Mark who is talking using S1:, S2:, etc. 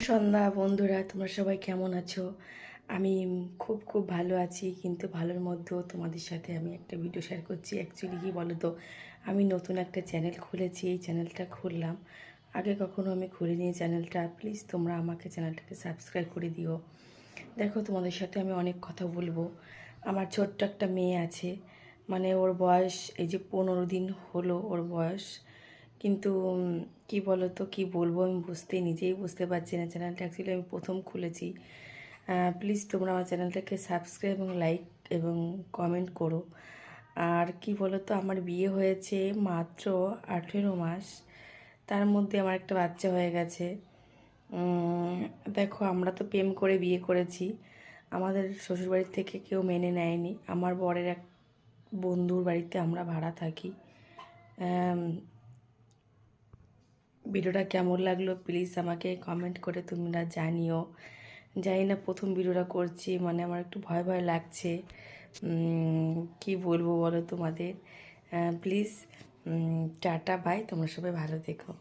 S1: সন্ধ্যা বন্ধুরা, তোমরা সবাই কেমন আছো? আমি খুব খুব ভালো আছি, কিন্তু ভালোর মধ্যেও তোমাদের সাথে আমি একটা ভিডিও শেয়ার করছি। অ্যাকচুয়ালি কী বলো তো, আমি নতুন একটা চ্যানেল খুলেছি। এই চ্যানেলটা খুললাম, আগে কখনো আমি খুলিনি এই চ্যানেলটা। প্লিজ তোমরা আমাকে চ্যানেলটাকে সাবস্ক্রাইব করে দিও। দেখো, তোমাদের সাথে আমি অনেক কথা বলবো। আমার ছোট্ট একটা মেয়ে আছে, মানে ওর বয়স এই যে 15 দিন হলো ওর বয়স। কিন্তু কি বলো তো, কী বলবো আমি নিজেই বুঝতে পারছি না। চ্যানেলটা অ্যাকচুয়ালি আমি প্রথম খুলেছি। প্লিজ তোমরা আমার চ্যানেলটাকে সাবস্ক্রাইব এবং লাইক এবং কমেন্ট করো। আর কি বলো তো, আমার বিয়ে হয়েছে মাত্র 18 মাস, তার মধ্যে আমার একটা বাচ্চা হয়ে গেছে। দেখো, আমরা তো প্রেম করে বিয়ে করেছি, আমাদের শ্বশুরবাড়ির থেকে কেউ মেনে নেয়নি। আমার বরের এক বন্ধুর বাড়িতে আমরা ভাড়া থাকি। ভিডিওটা কেমন লাগলো প্লিজ আমাকে কমেন্ট করে তোমরা জানিও। জানি না, প্রথম ভিডিওটা করছি, মানে আমার একটু ভয় ভয় লাগছে। কি বলবো বলো তোমাদের। প্লিজ টাটা বাই, তোমরা সবাই ভালো থেকো।